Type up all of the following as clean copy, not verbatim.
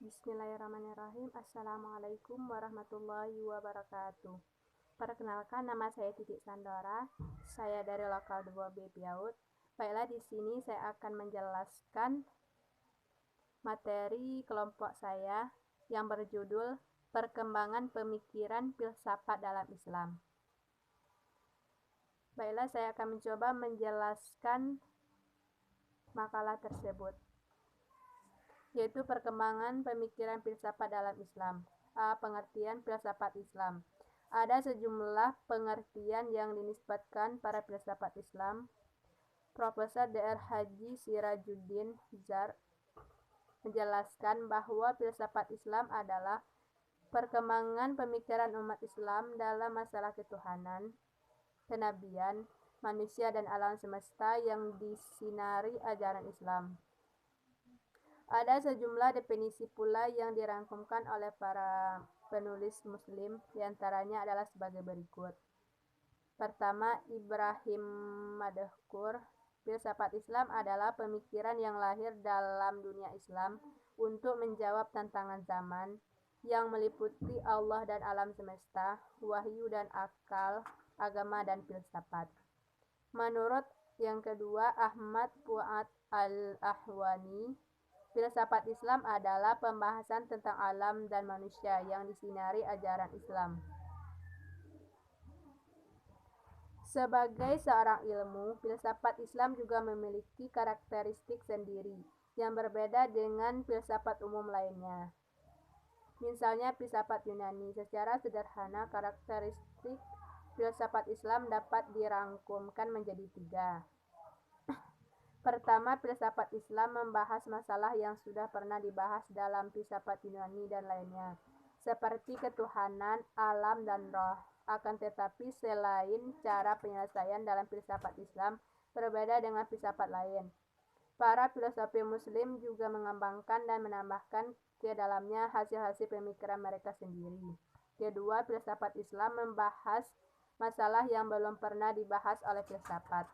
Bismillahirrahmanirrahim. Assalamualaikum warahmatullahi wabarakatuh. Perkenalkan, nama saya Titik Sandora. Saya dari Lokal 2B Piaut. Baiklah, di sini saya akan menjelaskan materi kelompok saya yang berjudul Perkembangan Pemikiran Filsafat dalam Islam. Baiklah, saya akan mencoba menjelaskan makalah tersebut, yaitu perkembangan pemikiran filsafat dalam Islam. Pengertian filsafat Islam. Ada sejumlah pengertian yang dinisbatkan para filsafat Islam. Profesor Dr. Haji Sirajuddin Zar menjelaskan bahwa filsafat Islam adalah perkembangan pemikiran umat Islam dalam masalah ketuhanan, kenabian, manusia dan alam semesta yang disinari ajaran Islam. Ada sejumlah definisi pula yang dirangkumkan oleh para penulis Muslim, diantaranya adalah sebagai berikut. Pertama, Ibrahim Madhkur, filsafat Islam adalah pemikiran yang lahir dalam dunia Islam untuk menjawab tantangan zaman yang meliputi Allah dan alam semesta, wahyu dan akal, agama dan filsafat. Menurut yang kedua, Ahmad Fuad Al-Ahwani, filsafat Islam adalah pembahasan tentang alam dan manusia yang disinari ajaran Islam. Sebagai seorang ilmu, filsafat Islam juga memiliki karakteristik sendiri yang berbeda dengan filsafat umum lainnya. Misalnya filsafat Yunani. Secara sederhana, karakteristik filsafat Islam dapat dirangkumkan menjadi 3. Pertama, filsafat Islam membahas masalah yang sudah pernah dibahas dalam filsafat Yunani dan lainnya, seperti ketuhanan, alam, dan roh. Akan tetapi, selain cara penyelesaian dalam filsafat Islam berbeda dengan filsafat lain, para filosofi Muslim juga mengembangkan dan menambahkan ke dalamnya hasil-hasil pemikiran mereka sendiri. Kedua, filsafat Islam membahas masalah yang belum pernah dibahas oleh filsafat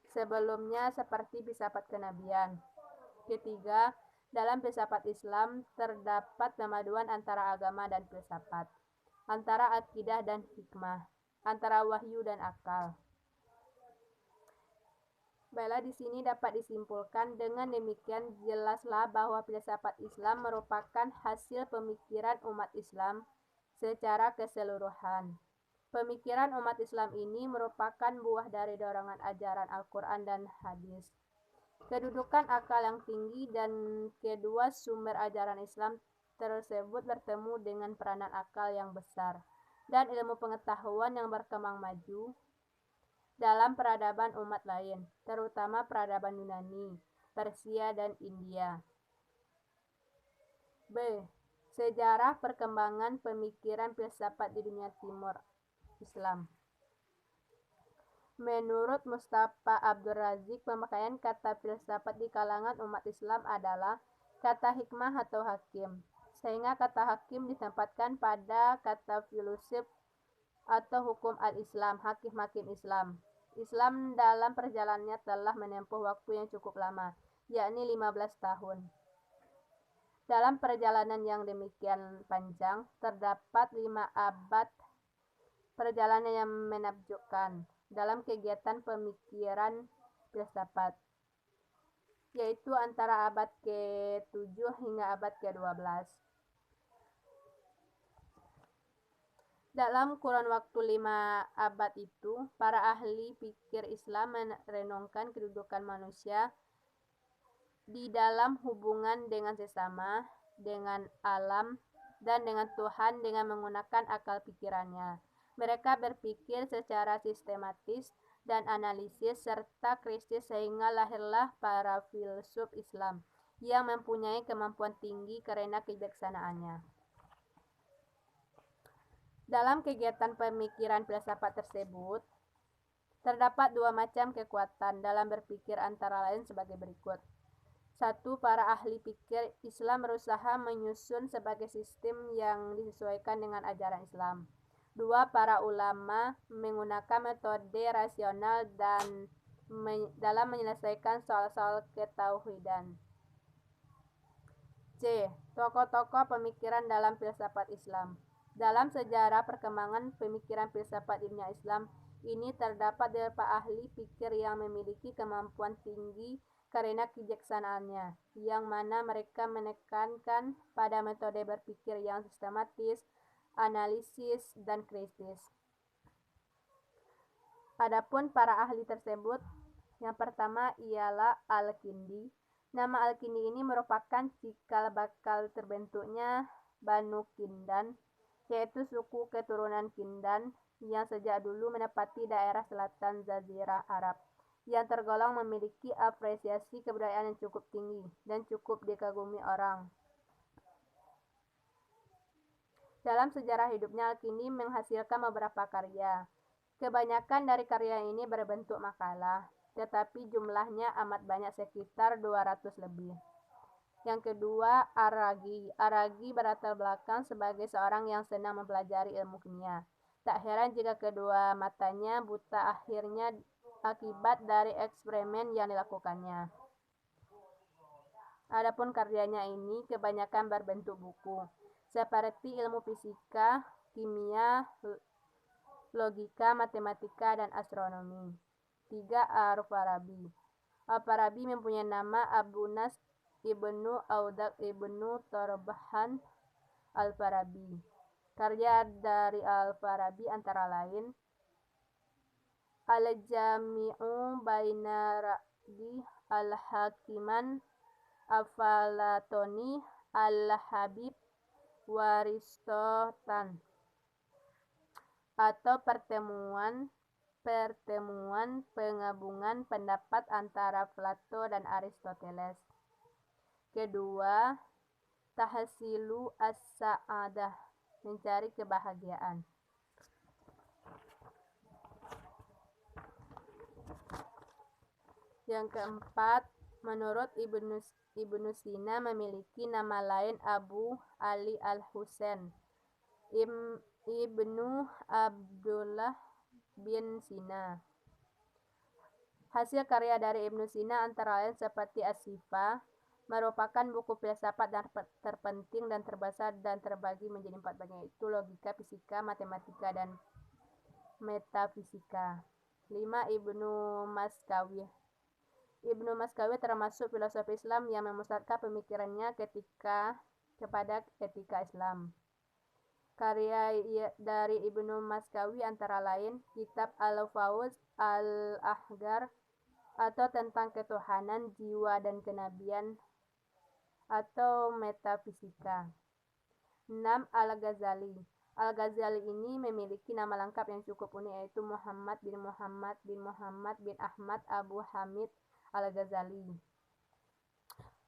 sebelumnya, seperti filsafat kenabian. Ketiga, dalam filsafat Islam terdapat pemaduan antara agama dan filsafat, antara akidah dan hikmah, antara wahyu dan akal. Baiklah, di sini dapat disimpulkan dengan demikian jelaslah bahwa filsafat Islam merupakan hasil pemikiran umat Islam secara keseluruhan. Pemikiran umat Islam ini merupakan buah dari dorongan ajaran Al-Quran dan hadis. Kedudukan akal yang tinggi dan kedua sumber ajaran Islam tersebut bertemu dengan peranan akal yang besar dan ilmu pengetahuan yang berkembang maju dalam peradaban umat lain, terutama peradaban Yunani, Persia, dan India. B. Sejarah perkembangan pemikiran filsafat di dunia timur Islam. Menurut Mustafa Abdul Razik, pemakaian kata filsafat di kalangan umat Islam adalah kata hikmah atau hakim, sehingga kata hakim ditempatkan pada kata filosof atau hukum al-Islam, hakim-hakim Islam. Islam dalam perjalanannya telah menempuh waktu yang cukup lama, yakni 15 tahun. Dalam perjalanan yang demikian panjang, terdapat 5 abad perjalanan yang menakjubkan dalam kegiatan pemikiran filsafat, yaitu antara abad ke-7 hingga abad ke-12. Dalam kurun waktu 5 abad itu, para ahli pikir Islam merenungkan kedudukan manusia di dalam hubungan dengan sesama, dengan alam, dan dengan Tuhan dengan menggunakan akal pikirannya. Mereka berpikir secara sistematis dan analisis serta kritis sehingga lahirlah para filsuf Islam yang mempunyai kemampuan tinggi karena kebijaksanaannya. Dalam kegiatan pemikiran filsafat tersebut, terdapat 2 macam kekuatan dalam berpikir, antara lain sebagai berikut. 1. Para ahli pikir Islam berusaha menyusun sebagai sistem yang disesuaikan dengan ajaran Islam. 2. Para ulama menggunakan metode rasional dan dalam menyelesaikan soal-soal ketauhidan. C. Tokoh-tokoh pemikiran dalam filsafat Islam. Dalam sejarah perkembangan pemikiran filsafat ilmiah Islam ini terdapat beberapa ahli pikir yang memiliki kemampuan tinggi karena kebijaksanaannya, yang mana mereka menekankan pada metode berpikir yang sistematis, analisis, dan kritis. Adapun para ahli tersebut, yang pertama ialah Al-Kindi. Nama Al-Kindi ini merupakan cikal bakal terbentuknya Banu Kindan, yaitu suku keturunan Kindan yang sejak dulu menempati daerah selatan Jazirah Arab, yang tergolong memiliki apresiasi kebudayaan yang cukup tinggi dan cukup dikagumi orang. Dalam sejarah hidupnya, Al-Kindi menghasilkan beberapa karya. Kebanyakan dari karya ini berbentuk makalah, tetapi jumlahnya amat banyak, sekitar 200 lebih. Yang kedua, Ar-Razi. Ar-Razi berlatar belakang sebagai seorang yang senang mempelajari ilmu kimia. Tak heran jika kedua matanya buta akhirnya akibat dari eksperimen yang dilakukannya. Adapun karyanya ini kebanyakan berbentuk buku, seperti ilmu fisika, kimia, logika, matematika, dan astronomi. 3. Al-Farabi. Al-Farabi mempunyai nama Abu Nasr Ibnu Audak Ibnu Torbahan Al-Farabi. Karya dari Al-Farabi antara lain Al-Jami'u Baina Ra'di Al-Hakiman Afalatoni Al-Habib Waristotan, atau pertemuan penggabungan pendapat antara Plato dan Aristoteles. Kedua, Tahsilu as-Sa'adah, mencari kebahagiaan. Yang keempat, menurut Ibnu Sina memiliki nama lain Abu Ali al-Husain Ibnu Abdullah bin Sina. Hasil karya dari Ibnu Sina antara lain seperti As-Sifa, merupakan buku filsafat terpenting dan terbesar dan terbagi menjadi 4 bagian, yaitu logika, fisika, matematika, dan metafisika. 5. Ibnu Maskawi. Ibnu Maskawi termasuk filosof Islam yang memusatkan pemikirannya kepada etika Islam. Karya dari Ibnu Maskawi antara lain kitab Al-Fawz Al-Ahgar, atau tentang ketuhanan, jiwa, dan kenabian, atau metafisika. 6. Al-Ghazali. Al-Ghazali ini memiliki nama lengkap yang cukup unik, yaitu Muhammad bin Muhammad bin Muhammad bin Ahmad Abu Hamid Al-Ghazali.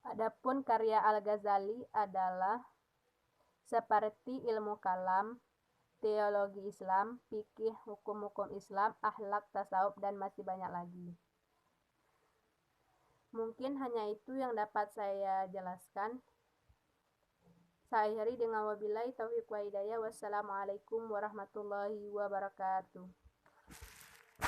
Adapun karya Al-Ghazali adalah seperti ilmu kalam, teologi Islam, fikih, hukum-hukum Islam, akhlak, tasawuf, dan masih banyak lagi. Mungkin hanya itu yang dapat saya jelaskan. Saya akhiri dengan wabillahi taufiq wa hidayah. Wassalamualaikum warahmatullahi wabarakatuh.